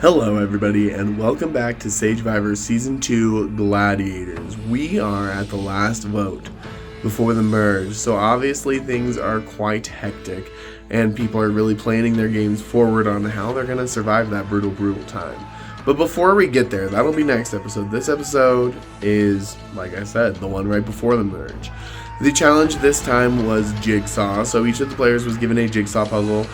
Hello everybody and welcome back to Sagevivor Season 2 Gladiators. We are at the last vote before the merge, so obviously things are quite hectic and people are really planning their games forward on how they're going to survive that brutal time. But before we get there, that'll be next episode. This episode is, like I said, the one right before the merge. The challenge this time was Jigsaw, so each of the players was given a Jigsaw puzzle,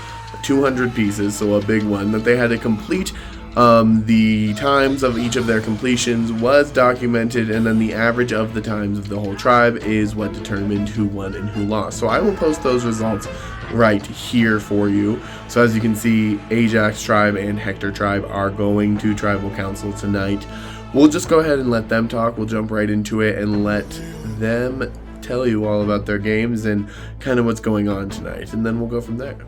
200 pieces, so a big one, that they had to complete. The times of each of their completions was documented, and then the average of the times of the whole tribe is what determined who won and who lost. So I will post those results right here for you. So as you can see, Ajax tribe and Hector tribe are going to tribal council tonight. We'll just go ahead and let them talk. We'll jump right into it and let them tell you all about their games and kind of what's going on tonight, and then we'll go from there.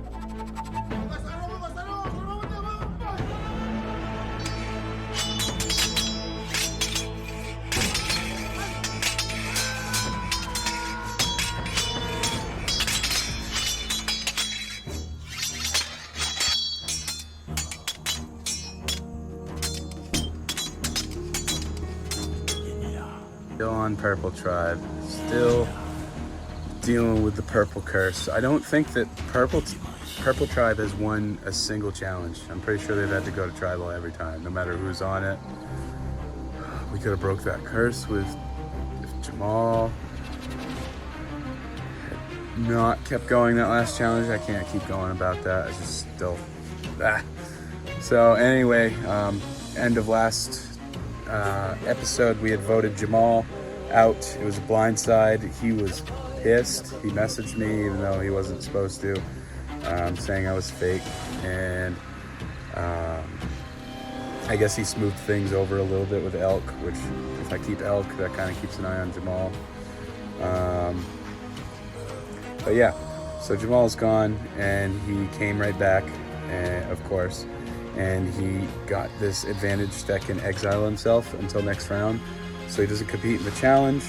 Still on Purple Tribe, still dealing with the Purple Curse. I don't think that Purple Tribe has won a single challenge. I'm pretty sure they've had to go to Tribal every time, no matter who's on it. We could have broke that curse with if Jamal had not kept going that last challenge. I can't keep going about that. I just still... So anyway, end of last episode, we had voted Jamal out. It was a blindside. He was pissed. He messaged me even though he wasn't supposed to, saying I was fake, and I guess he smoothed things over a little bit with Elk, which if I keep Elk, that kind of keeps an eye on Jamal. But yeah, so Jamal's gone and he came right back, of course, and he got this advantage that can exile himself until next round, so he doesn't compete in the challenge.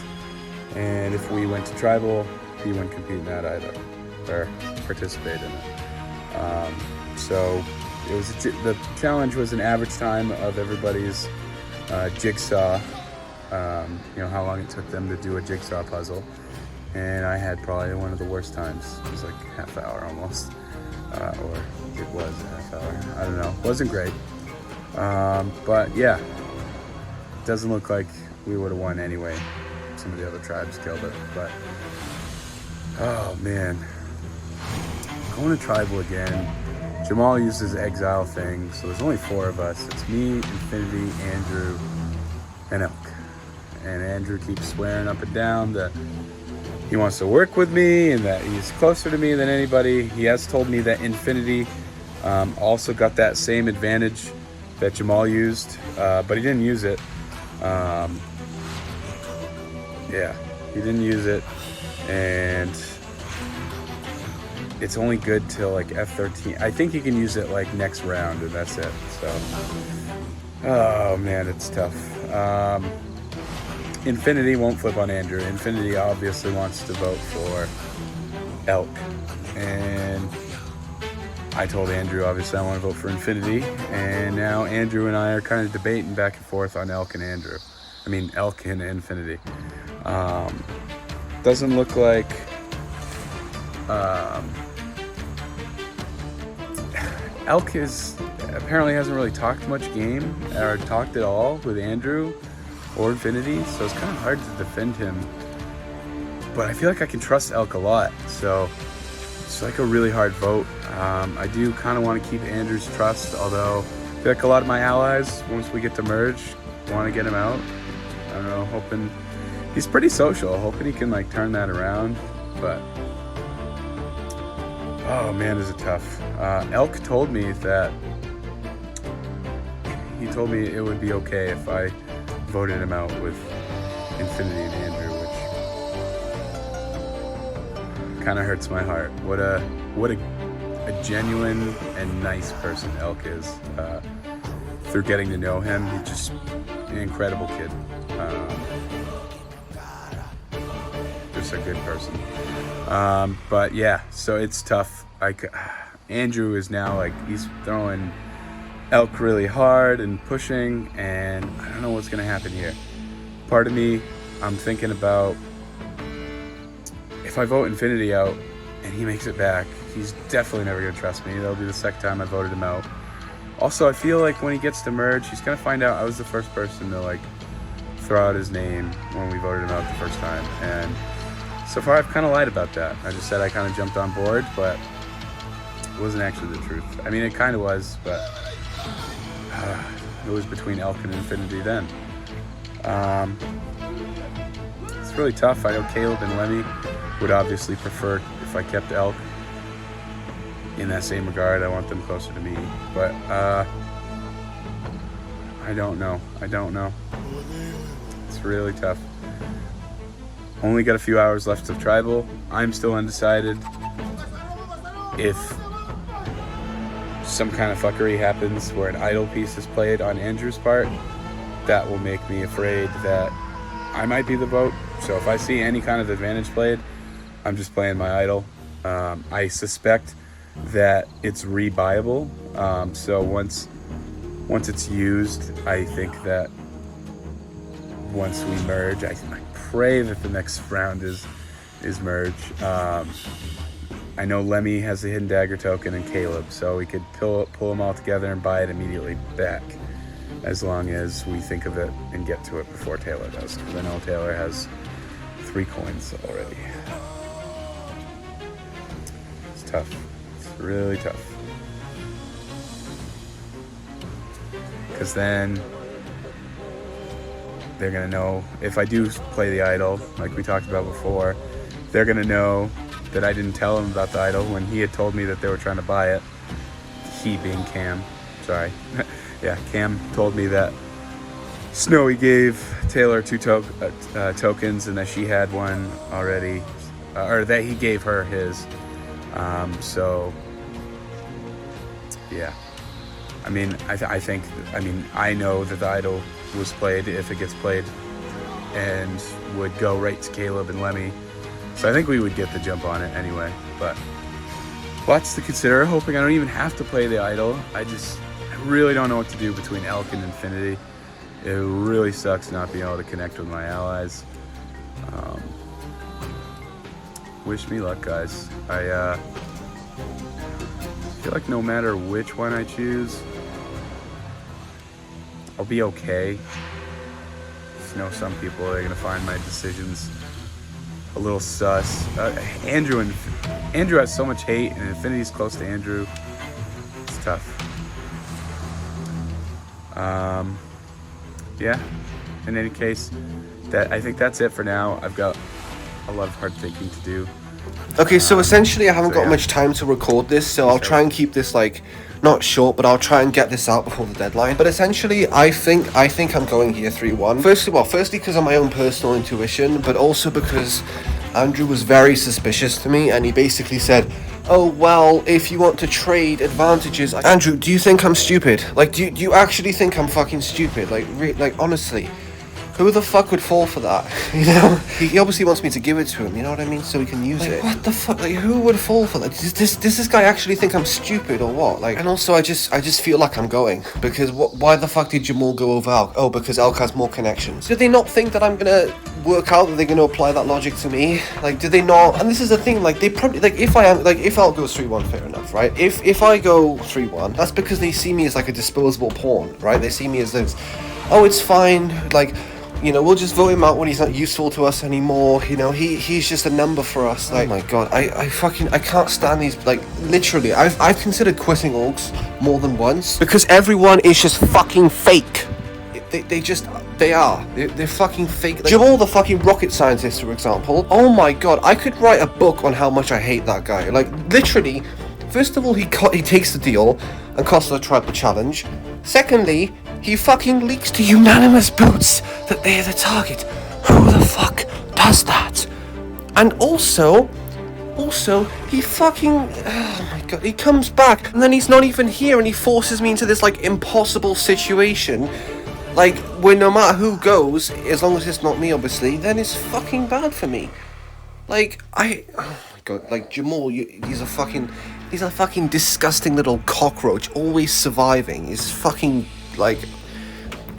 And if we went to tribal, he wouldn't compete in that either, or participate in it. So it was the challenge was an average time of everybody's jigsaw. How long it took them to do a jigsaw puzzle, and I had probably one of the worst times. It was like half hour almost. Or it was a half hour. I don't know. It wasn't great. But yeah, it doesn't look like we would have won anyway. Some of the other tribes killed it. But, oh man. Going to tribal again. Jamal used his exile thing, so there's only 4 of us. It's me, Infinity, Andrew, and Elk. And Andrew keeps swearing up and down that he wants to work with me and that he's closer to me than anybody. He has told me that Infinity also got that same advantage that Jamal used, but he didn't use it. Yeah, he didn't use it, and it's only good till like F13. I think he can use it like next round, and that's it. So, oh man, it's tough. Infinity won't flip on Andrew. Infinity obviously wants to vote for Elk. And I told Andrew, obviously, I want to vote for Infinity. And now Andrew and I are kind of debating back and forth on Elk and Andrew. I mean, Elk and Infinity. Doesn't look like... Elk apparently hasn't really talked much game, or talked at all with Andrew or Infinity, so it's kind of hard to defend him. But I feel like I can trust Elk a lot, so it's like a really hard vote. I do kind of want to keep Andrew's trust, although I feel like a lot of my allies, once we get to merge, want to get him out. I don't know, hoping he's pretty social, hoping he can like turn that around, but oh man, is it tough. Elk told me that it would be okay if I voted him out with Infinity and Andrew, which kind of hurts my heart. What a genuine and nice person Elk is. Through getting to know him, he's just an incredible kid. Just a good person. But yeah, so it's tough. Andrew is now like, he's throwing elk really hard and pushing, and I don't know what's going to happen here. Part of me, I'm thinking about if I vote Infinity out and he makes it back, he's definitely never going to trust me. That'll be the second time I voted him out. Also, I feel like when he gets to merge, he's going to find out I was the first person to like throw out his name when we voted him out the first time. And so far I've kind of lied about that. I just said I kind of jumped on board, but it wasn't actually the truth. I mean, it kind of was, but it was between elk and Infinity then. It's really tough. I know Caleb and Lemmy would obviously prefer if I kept elk. In that same regard, I want them closer to me, but I don't know. It's really tough. Only got a few hours left of tribal. I'm still undecided. If some kind of fuckery happens where an idle piece is played on Andrew's part, that will make me afraid that I might be the vote. So if I see any kind of advantage played, I'm just playing my idle. I suspect that it's rebuyable. So once it's used, I think that once we merge, I pray that the next round is merge. I know Lemmy has a hidden dagger token and Caleb, so we could pull them all together and buy it immediately back, as long as we think of it and get to it before Taylor does, because I know Taylor has 3 coins already. It's tough. It's really tough. Because then they're going to know, if I do play the idol, like we talked about before, they're going to know that I didn't tell him about the idol when he had told me that they were trying to buy it. He being Cam. Sorry. Yeah, Cam told me that Snowy gave Taylor 2 tokens and that she had one already, or that he gave her his. So, yeah. I mean, I know that the idol was played, if it gets played, and would go right to Caleb and Lemmy. So I think we would get the jump on it anyway, but lots to consider. Hoping I don't even have to play the idol. I really don't know what to do between elk and Infinity. It really sucks not being able to connect with my allies. Wish me luck, guys. I feel like no matter which one I choose, I'll be okay. Just know some people are going to find my decisions a little sus. Andrew has so much hate, and Infinity's close to Andrew. It's tough. Yeah. In any case, I think that's it for now. I've got a lot of hard thinking to do. Okay, so essentially I haven't got much time to record this, so I'll try and keep this not short, but I'll try and get this out before the deadline. But essentially, I think I'm going here 3-1. Firstly because of my own personal intuition, but also because Andrew was very suspicious to me, and he basically said, "Oh well, if you want to trade advantages." Andrew, do you think I'm stupid? Do you actually think I'm fucking stupid? Honestly. Who the fuck would fall for that? You know? He obviously wants me to give it to him, you know what I mean? So he can use it. What the fuck? Who would fall for that? Does this guy actually think I'm stupid or what? And also I just feel like I'm going. Because why the fuck did Jamal go over Elk? Oh, because Elk has more connections. Did they not think that I'm gonna work out that they're gonna apply that logic to me? Did they not? And this is the thing, they probably, if Elk goes 3-1, fair enough, right? If I go 3-1, that's because they see me as a disposable pawn, right? They see me as this, oh, it's fine, we'll just vote him out when he's not useful to us anymore. He's just a number for us. Oh my god, I can't stand these. Literally, I've considered quitting orgs more than once because everyone is just fucking fake. They are. They're fucking fake. Jamal, the fucking rocket scientist, for example. Oh my god, I could write a book on how much I hate that guy. Literally, first of all, he takes the deal and costs the tribal challenge. Secondly, he fucking leaks to unanimous boots that they're the target. Who the fuck does that? And also, he fucking, oh my god, he comes back and then he's not even here and he forces me into this impossible situation. Where no matter who goes, as long as it's not me obviously, then it's fucking bad for me. Oh my god, Jamal, he's a fucking, He's a fucking disgusting little cockroach, always surviving. He's fucking, like...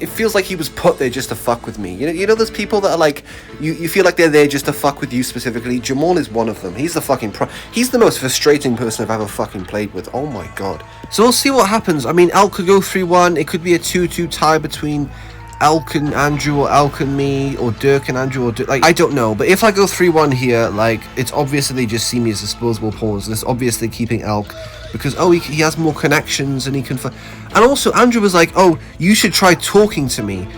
It feels like he was put there just to fuck with me. You know those people that are like... You feel like they're there just to fuck with you specifically? Jamal is one of them. He's the fucking he's the most frustrating person I've ever fucking played with. Oh my god. So we'll see what happens. I mean, Elk could go 3-1. It could be a 2-2 tie between Elk and Andrew, or Elk and me, or Dirk and Andrew, or Dirk. Like, I don't know. But if I go 3-1 here, like, it's obviously they just see me as disposable pawns. And it's obviously keeping Elk. Because, oh, he has more connections and he can... And also, Andrew was like, oh, you should try talking to me.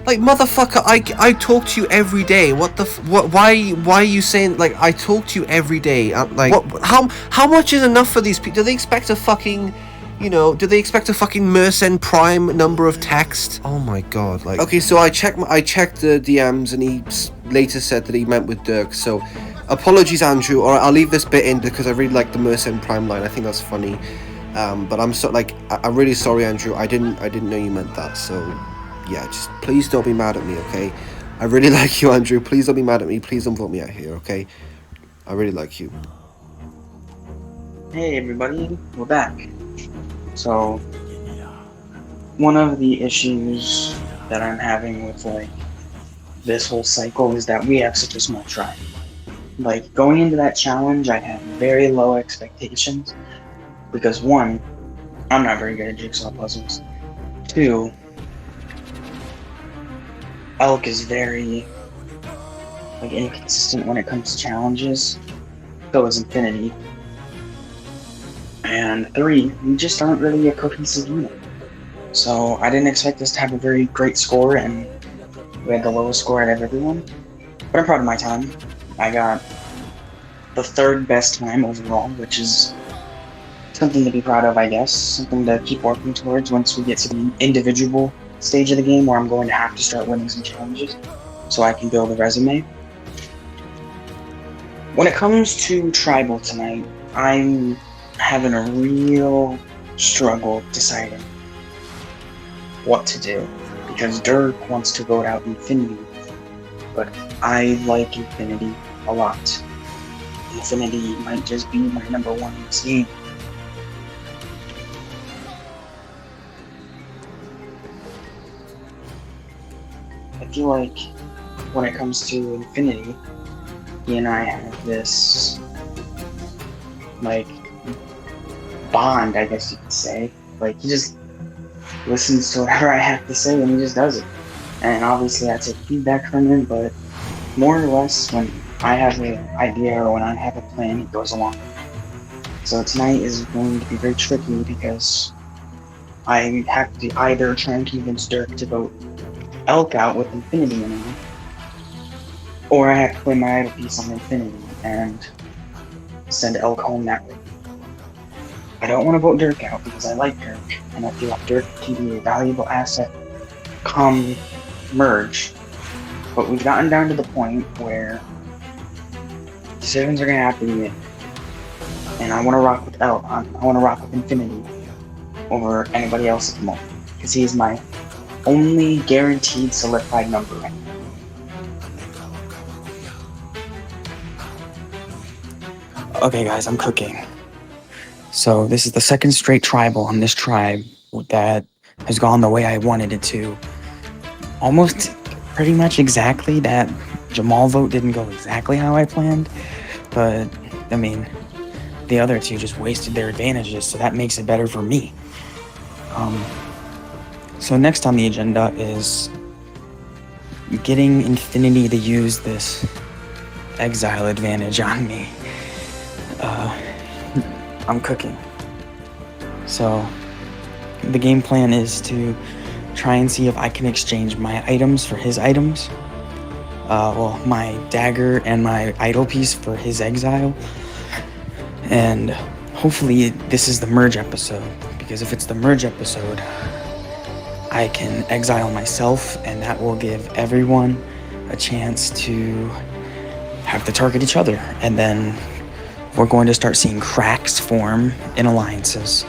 Like, motherfucker, I talk to you every day. Why are you saying, like, I talk to you every day? Like, how much is enough for these people? Do they expect a fucking... You know, do they expect a fucking Mersenne Prime number of text? Oh my god, like... Okay, so I checked the DMs and he later said that he meant with Dirk, so... Apologies, Andrew, or I'll leave this bit in because I really like the Mersenne Prime line. I think that's funny. But I'm really sorry, Andrew. I didn't know you meant that, so... Yeah, just please don't be mad at me, okay? I really like you, Andrew. Please don't be mad at me. Please don't vote me out here, okay? I really like you. Hey everybody, we're back. So, one of the issues that I'm having with, like, this whole cycle is that we have such a small tribe. Like, going into that challenge, I had very low expectations, because 1, I'm not very good at jigsaw puzzles. 2, Elk is very, like, inconsistent when it comes to challenges. So is Infinity. And 3, we just aren't really a cohesive unit. So I didn't expect us to have a very great score, and we had the lowest score out of everyone. But I'm proud of my time. I got the 3rd best time overall, which is something to be proud of, I guess. Something to keep working towards once we get to the individual stage of the game where I'm going to have to start winning some challenges so I can build a resume. When it comes to Tribal tonight, I'm having a real struggle deciding what to do, because Dirk wants to vote out Infinity, but I like Infinity a lot. Infinity might just be my number 1 in this game. I feel like when it comes to Infinity, he and I have this, like, bond, I guess you could say. Like, he just listens to whatever I have to say and he just does it. And obviously I take feedback from him, but more or less when I have an idea or when I have a plan, it goes along. So tonight is going to be very tricky because I have to either try and convince Dirk to vote Elk out with Infinity in him, or I have to play my idle piece on Infinity and send Elk home that way. I don't want to vote Dirk out because I like Dirk, and I feel like Dirk can be a valuable asset come merge. But we've gotten down to the point where decisions are going to have to be made. And I want to rock with Elk. I want to rock with Infinity over anybody else at the moment, because he is my only guaranteed solidified number right now. Okay guys, I'm cooking. So this is the 2nd straight tribal on this tribe that has gone the way I wanted it to. Almost pretty much exactly. That Jamal vote didn't go exactly how I planned, but I mean, the other 2 just wasted their advantages, so that makes it better for me. So next on the agenda is getting Infinity to use this exile advantage on me. I'm cooking. So the game plan is to try and see if I can exchange my items for his items. Well, my dagger and my idol piece for his exile. And hopefully this is the merge episode, because if it's the merge episode, I can exile myself, and that will give everyone a chance to have to target each other. And then we're going to start seeing cracks form in alliances.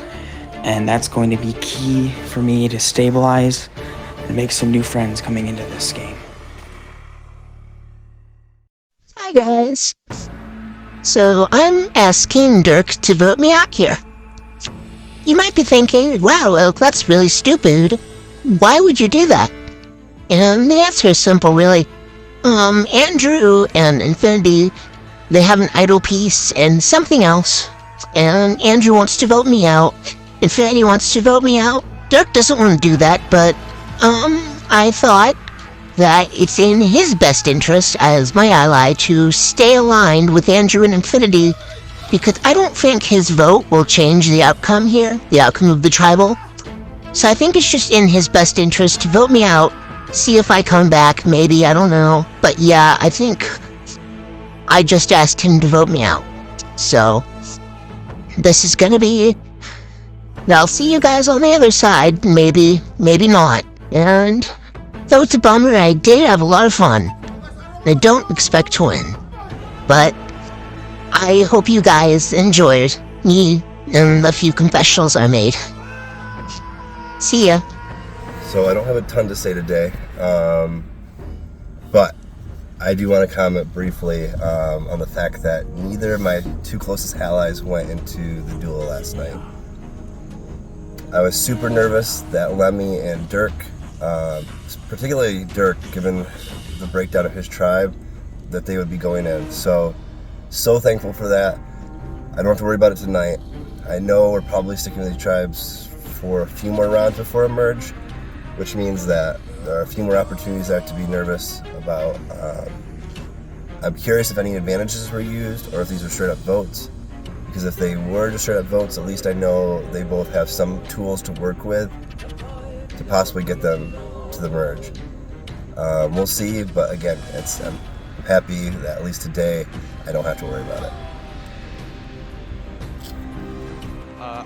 And that's going to be key for me to stabilize and make some new friends coming into this game. Hi guys. So I'm asking Dirk to vote me out here. You might be thinking, wow, well, that's really stupid. Why would you do that? And the answer is simple, really. Andrew and Infinity, they have an idle piece and something else. And Andrew wants to vote me out. Infinity wants to vote me out. Dirk doesn't want to do that, but, I thought that it's in his best interest as my ally to stay aligned with Andrew and Infinity, because I don't think his vote will change the outcome here, the outcome of the tribal. So I think it's just in his best interest to vote me out, see if I come back, maybe, I don't know. But yeah, I think I just asked him to vote me out. So, this is gonna be... I'll see you guys on the other side, maybe not. And though it's a bummer, I did have a lot of fun. I don't expect to win. But I hope you guys enjoyed me and the few confessionals I made. See ya. So I don't have a ton to say today, but I do want to comment briefly on the fact that neither of my two closest allies went into the duel last night. I was super nervous that Lemmy and Dirk, particularly Dirk, given the breakdown of his tribe, that they would be going in. So thankful for that. I don't have to worry about it tonight. I know we're probably sticking with these tribes for a few more rounds before a merge, which means that there are a few more opportunities I have to be nervous about. I'm curious if any advantages were used or if these are straight up votes. Because if they were just straight up votes, at least I know they both have some tools to work with to possibly get them to the merge. We'll see, but again, I'm happy that at least today I don't have to worry about it.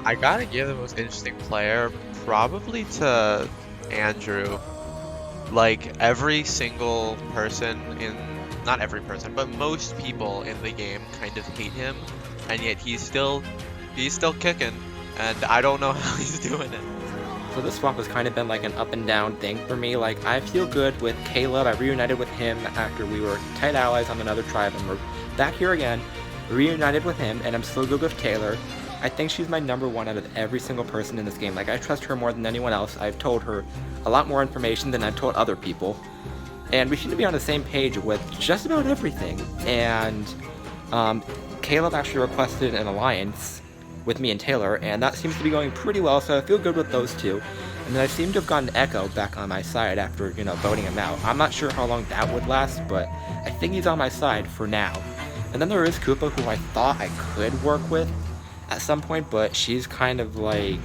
I gotta give the most interesting player probably to Andrew. Like, every single person not every person, but most people in the game kind of hate him, and yet he's still kicking, and I don't know how he's doing it. So this swap has kind of been like an up and down thing for me. Like, I feel good with Caleb. I reunited with him after we were tight allies on another tribe, and we're back here again, reunited with him, and I'm still good with Taylor. I think she's my number one out of every single person in this game. Like, I trust her more than anyone else. I've told her a lot more information than I've told other people. And we seem to be on the same page with just about everything. And Caleb actually requested an alliance with me and Taylor, and that seems to be going pretty well, so I feel good with those two. And then I seem to have gotten Echo back on my side after, voting him out. I'm not sure how long that would last, but I think he's on my side for now. And then there is Koopa, who I thought I could work with at some point, but she's kind of like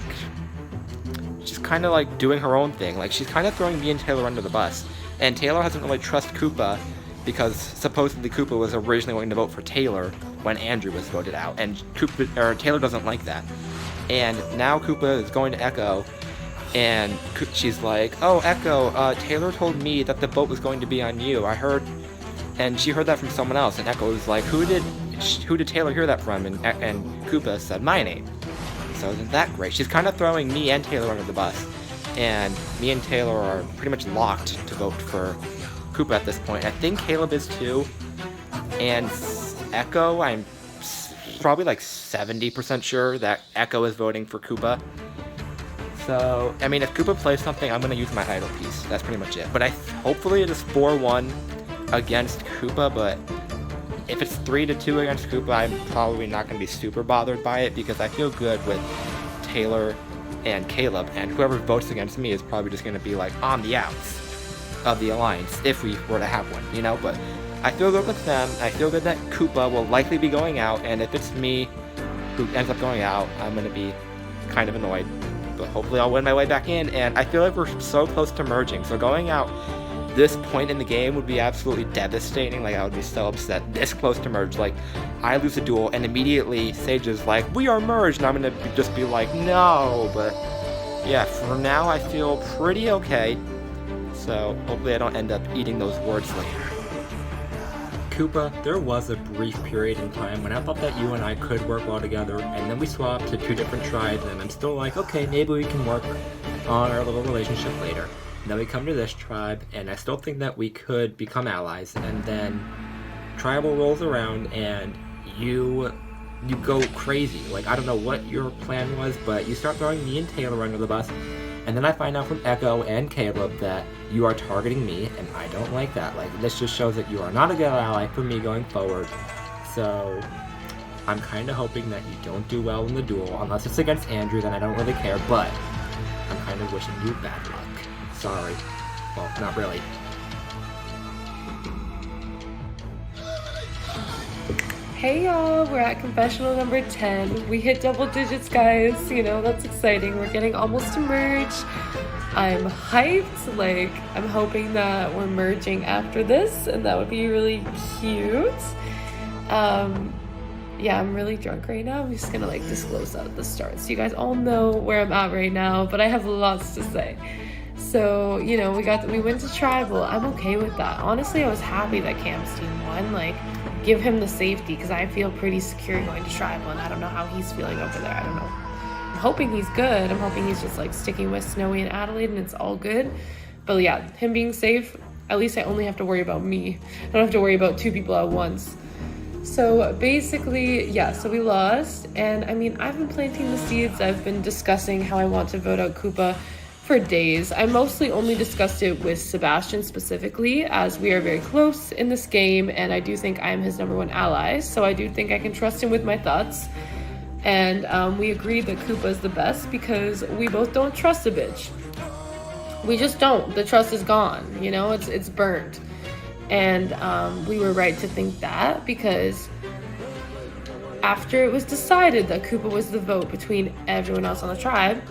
doing her own thing. Like, she's kind of throwing me and Taylor under the bus. And Taylor doesn't really trust Koopa because supposedly Koopa was originally going to vote for Taylor when Andrew was voted out, and Taylor doesn't like that. And now Koopa is going to Echo, and she's like, "Oh, Echo, Taylor told me that the vote was going to be on you. I heard," and she heard that from someone else. And Echo was like, "Who did Taylor hear that from?" And Koopa said my name. So isn't that great? She's kind of throwing me and Taylor under the bus. And me and Taylor are pretty much locked to vote for Koopa at this point. I think Caleb is too. And Echo, I'm probably like 70% sure that Echo is voting for Koopa. So, I mean, if Koopa plays something, I'm going to use my idle piece. That's pretty much it. But hopefully it is 4-1 against Koopa, but if it's 3-2 against Koopa, I'm probably not going to be super bothered by it because I feel good with Taylor and Caleb, and whoever votes against me is probably just going to be like on the outs of the alliance if we were to have one, but I feel good with them. I feel good that Koopa will likely be going out, and if it's me who ends up going out, I'm going to be kind of annoyed, but hopefully I'll win my way back in. And I feel like we're so close to merging, so going out this point in the game would be absolutely devastating. Like, I would be so upset this close to merge. Like, I lose a duel and immediately Sage is like, "We are merged," and I'm gonna just be like, "No." But yeah, for now I feel pretty okay, so hopefully I don't end up eating those words later. Koopa, there was a brief period in time when I thought that you and I could work well together, and then we swapped to two different tribes, and I'm still like, okay, maybe we can work on our little relationship later. And then we come to this tribe, and I still think that we could become allies, and then tribal rolls around, and you go crazy. Like, I don't know what your plan was, but you start throwing me and Taylor under the bus, and then I find out from Echo and Caleb that you are targeting me, and I don't like that. Like, this just shows that you are not a good ally for me going forward. So I'm kind of hoping that you don't do well in the duel, unless it's against Andrew, then I don't really care, but I'm kind of wishing you bad luck. Sorry. Well, not really. Hey y'all, we're at confessional number 10. We hit double digits, guys. You know, that's exciting. We're getting almost to merge. I'm hyped. Like, I'm hoping that we're merging after this, and that would be really cute. Yeah, I'm really drunk right now. I'm just gonna like disclose that at the start, so you guys all know where I'm at right now, but I have lots to say. So, you know, we went to tribal. I'm okay with that. Honestly, I was happy that Cam's team won. Like, give him the safety, because I feel pretty secure going to tribal, and I don't know how he's feeling over there. I don't know. I'm hoping he's good. I'm hoping he's just like sticking with Snowy and Adelaide, and it's all good. But yeah, him being safe, at least I only have to worry about me. I don't have to worry about two people at once. So basically, yeah, so we lost, and I mean, I've been planting the seeds. I've been discussing how I want to vote out Koopa for days. I mostly only discussed it with Sebastian specifically, as we are very close in this game, and I do think I'm his #1 ally, so I do think I can trust him with my thoughts. And we agreed that Koopa is the best because we both don't trust a bitch. We just don't. The trust is gone, you know, it's burnt. And we were right to think that, because after it was decided that Koopa was the vote between everyone else on the tribe,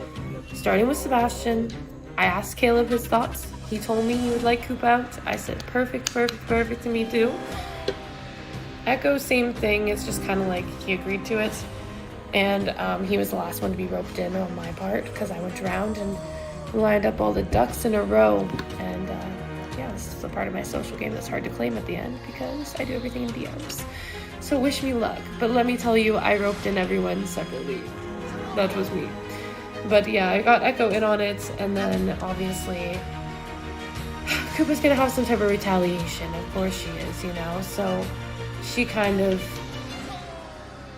starting with Sebastian, I asked Caleb his thoughts. He told me he would like Koopa out. I said, perfect to me too. Echo, same thing. It's just kind of like he agreed to it. And he was the last one to be roped in on my part, because I went around and lined up all the ducks in a row. And yeah, this is the part of my social game that's hard to claim at the end, because I do everything in DMs. So wish me luck. But let me tell you, I roped in everyone separately. That was me. But yeah, I got Echo in on it, and then obviously Koopa's gonna have some type of retaliation. Of course she is, you know? So she kind of,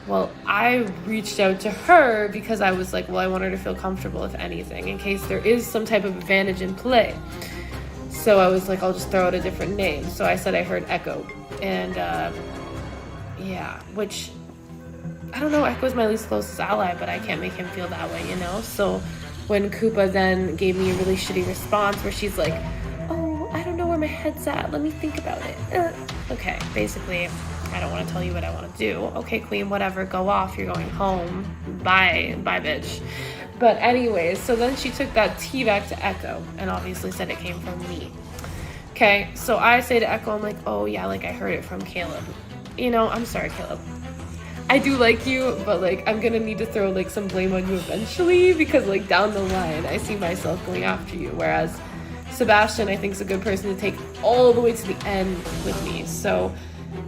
well, I reached out to her because I was like, well, I want her to feel comfortable, if anything, in case there is some type of advantage in play. So I was like, I'll just throw out a different name. So I said I heard Echo. And yeah, which, I don't know, Echo's my least closest ally, but I can't make him feel that way, you know? So when Koopa then gave me a really shitty response where she's like, oh, I don't know where my head's at, let me think about it. Okay, basically, I don't want to tell you what I want to do. Okay, queen, whatever, go off, you're going home. Bye, bitch. But anyways, so then she took that tea back to Echo and obviously said it came from me. Okay, so I say to Echo, I'm like, oh yeah, like I heard it from Caleb. You know, I'm sorry, Caleb. I do like you, but like I'm gonna need to throw like some blame on you eventually, because like down the line I see myself going after you, whereas Sebastian I think is a good person to take all the way to the end with me. So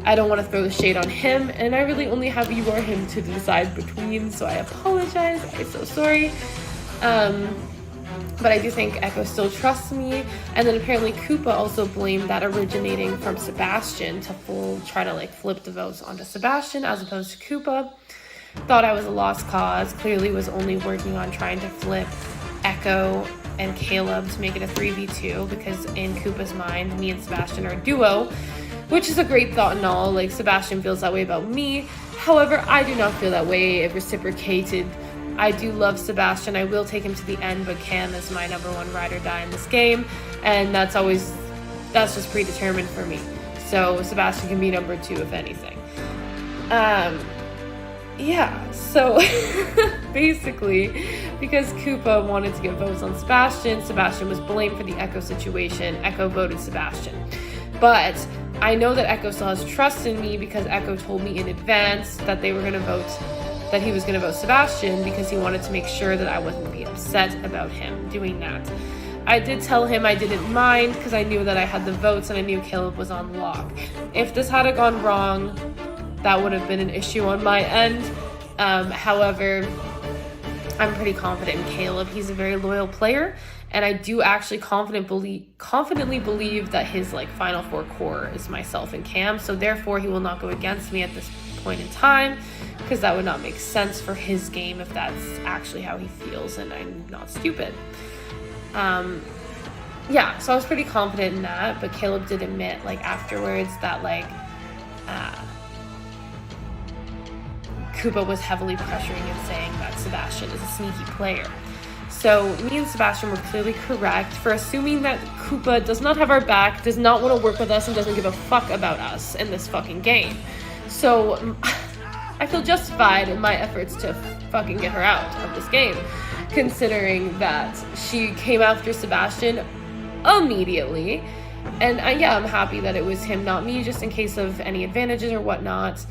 I don't want to throw the shade on him, and I really only have you or him to decide between, so I apologize. I'm so sorry. But I do think Echo still trusts me, and then apparently Koopa also blamed that originating from Sebastian to try to like flip the votes onto Sebastian as opposed to Koopa. Thought I was a lost cause, clearly was only working on trying to flip Echo and Caleb to make it a 3v2, because in Koopa's mind, me and Sebastian are a duo, which is a great thought and all. Like, Sebastian feels that way about me. However, I do not feel that way. It reciprocated. I do love Sebastian. I will take him to the end, but Cam is my #1 ride or die in this game, and that's just predetermined for me. So Sebastian can be #2 if anything. Yeah, so basically, because Koopa wanted to get votes on Sebastian, Sebastian was blamed for the Echo situation. Echo voted Sebastian. But I know that Echo still has trust in me, because Echo told me in advance that he was going to vote Sebastian, because he wanted to make sure that I wasn't going to be upset about him doing that. I did tell him I didn't mind, because I knew that I had the votes and I knew Caleb was on lock. If this had gone wrong, that would have been an issue on my end. However, I'm pretty confident in Caleb. He's a very loyal player, and I do actually confidently believe that his like final four core is myself and Cam, so therefore he will not go against me at this point in time, because that would not make sense for his game if that's actually how he feels, and I'm not stupid. Yeah, so I was pretty confident in that, but Caleb did admit, like, afterwards that, like, Koopa was heavily pressuring and saying that Sebastian is a sneaky player. So me and Sebastian were clearly correct for assuming that Koopa does not have our back, does not want to work with us, and doesn't give a fuck about us in this fucking game. So I feel justified in my efforts to fucking get her out of this game, considering that she came after Sebastian immediately. And yeah, I'm happy that it was him, not me, just in case of any advantages or whatnot.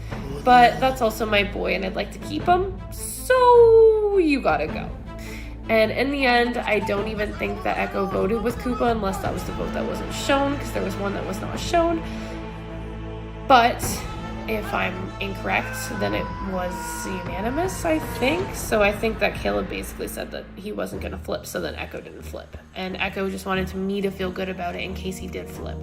But that's also my boy, and I'd like to keep him, so you gotta go. And in the end, I don't even think that Echo voted with Koopa, unless that was the vote that wasn't shown, because there was one that was not shown. But if I'm incorrect, then it was unanimous, I think. So I think that Caleb basically said that he wasn't going to flip, so then Echo didn't flip. And Echo just wanted me to feel good about it in case he did flip.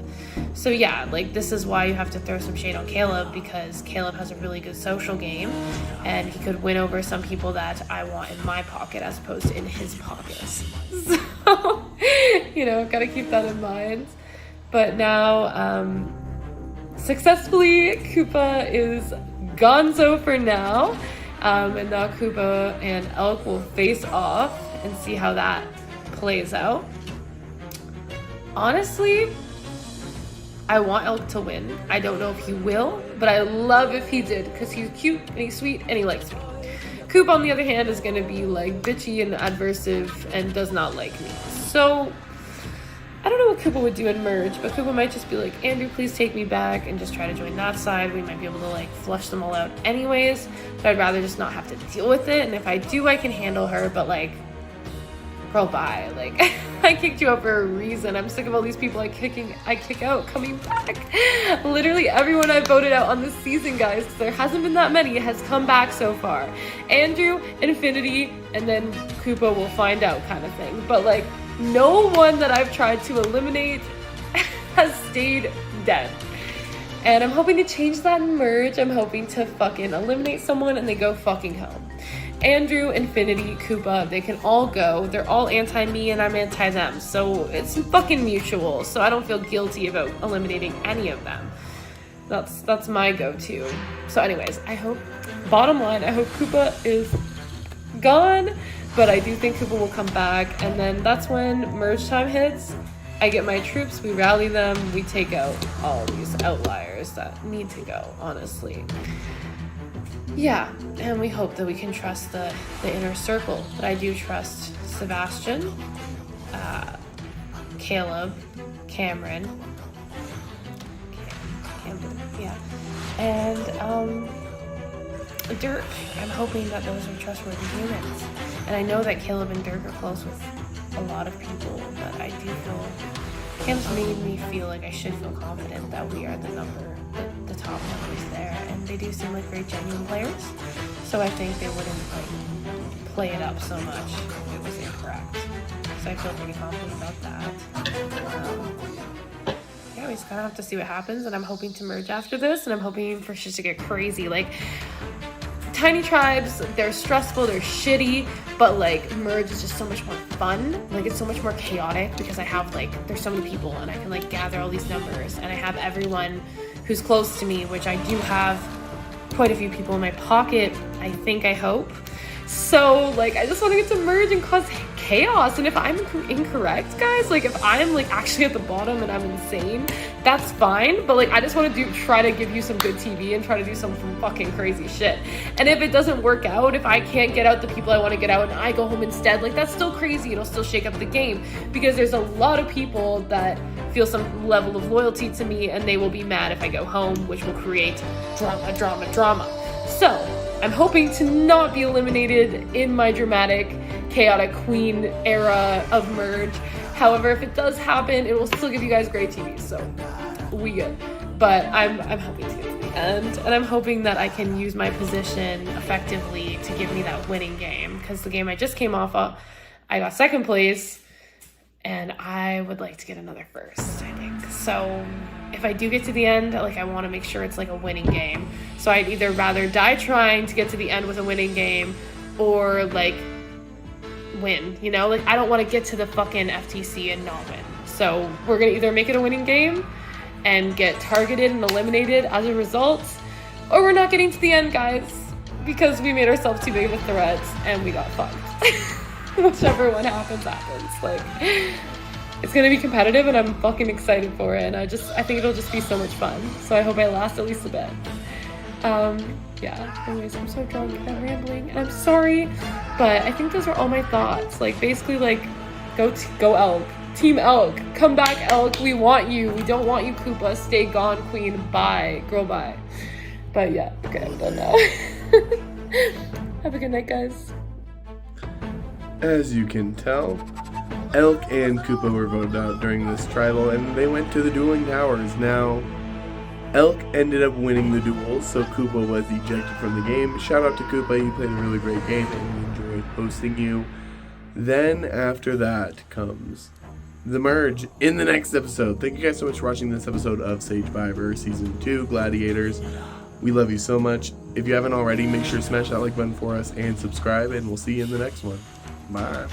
So yeah, like, this is why you have to throw some shade on Caleb, because Caleb has a really good social game, and he could win over some people that I want in my pocket as opposed to in his pockets. So, you know, gotta keep that in mind. But now, successfully, Koopa is gonzo for now, and now Koopa and Elk will face off and see how that plays out. Honestly, I want Elk to win. I don't know if he will, but I love if he did, because he's cute and he's sweet and he likes me. Koopa, on the other hand, is gonna be like bitchy and adversive and does not like me. So I don't know what Koopa would do in Merge, but Koopa might just be like, Andrew, please take me back, and just try to join that side. We might be able to, like, flush them all out anyways, but I'd rather just not have to deal with it, and if I do, I can handle her, but, like, girl, bye. Like, I kicked you out for a reason. I'm sick of all these people I kick out coming back. Literally everyone I voted out on this season, guys, because there hasn't been that many, has come back so far. Andrew, Infinity, and then Koopa will find out kind of thing, but, like, no one that I've tried to eliminate has stayed dead. And I'm hoping to change that in Merge. I'm hoping to fucking eliminate someone and they go fucking home. Andrew, Infinity, Koopa, they can all go. They're all anti-me and I'm anti-them. So it's fucking mutual. So I don't feel guilty about eliminating any of them. That's my go-to. So anyways, bottom line, I hope Koopa is gone. But I do think Koopa will come back, and then that's when Merge time hits. I get my troops, we rally them, we take out all these outliers that need to go, honestly. Yeah, and we hope that we can trust the inner circle. But I do trust Sebastian, Caleb, Cameron, yeah, and Dirk. I'm hoping that those are trustworthy humans. And I know that Caleb and Dirk are close with a lot of people, but I do feel Cam's made me feel like I should feel confident that we are the top numbers there, and they do seem like very genuine players. So I think they wouldn't like play it up so much if it was incorrect. So I feel pretty confident about that. Yeah, we just kind of have to see what happens, and I'm hoping to merge after this, and I'm hoping for shit to get crazy. Like, tiny tribes, they're stressful, they're shitty, but like Merge is just so much more fun. Like, it's so much more chaotic because I have like, there's so many people and I can like gather all these numbers, and I have everyone who's close to me, which I do have quite a few people in my pocket, I hope. So like, I just want to get to Merge and cause chaos. And if I'm incorrect, guys, like if I'm like actually at the bottom and I'm insane, that's fine. But like, I just want to try to give you some good TV and try to do some fucking crazy shit. And if it doesn't work out, if I can't get out the people I want to get out and I go home instead, like that's still crazy. It'll still shake up the game because there's a lot of people that feel some level of loyalty to me, and they will be mad if I go home, which will create drama. So I'm hoping to not be eliminated in my dramatic, chaotic queen era of Merge. However, if it does happen, it will still give you guys great TV, so we good. But I'm hoping to get to the end, and I'm hoping that I can use my position effectively to give me that winning game, because the game I just came off of, I got second place, and I would like to get another first, I think. So if I do get to the end, like, I want to make sure it's like a winning game. So I'd either rather die trying to get to the end with a winning game, or like win, you know? Like, I don't want to get to the fucking FTC and not win. So we're gonna either make it a winning game and get targeted and eliminated as a result, or we're not getting to the end, guys, because we made ourselves too big of a threat and we got fucked. Whichever one happens. Like, it's gonna be competitive and I'm fucking excited for it, and I think it'll just be so much fun. So I hope I last at least a bit. Yeah, anyways, I'm so drunk and I'm rambling and I'm sorry, but I think those are all my thoughts. Like, basically, like, go Elk. Team Elk. Come back, Elk. We want you. We don't want you, Koopa. Stay gone, Queen. Bye. Girl, bye. But yeah, okay, I'm done now. Have a good night, guys. As you can tell, Elk and Koopa were voted out during this tribal, and they went to the dueling towers. Now, Elk ended up winning the duel, so Koopa was ejected from the game. Shout out to Koopa, he played a really great game, and we enjoyed hosting you. Then, after that, comes the merge in the next episode. Thank you guys so much for watching this episode of Sagevivor Season 2 Gladiators. We love you so much. If you haven't already, make sure to smash that like button for us and subscribe, and we'll see you in the next one. Bye.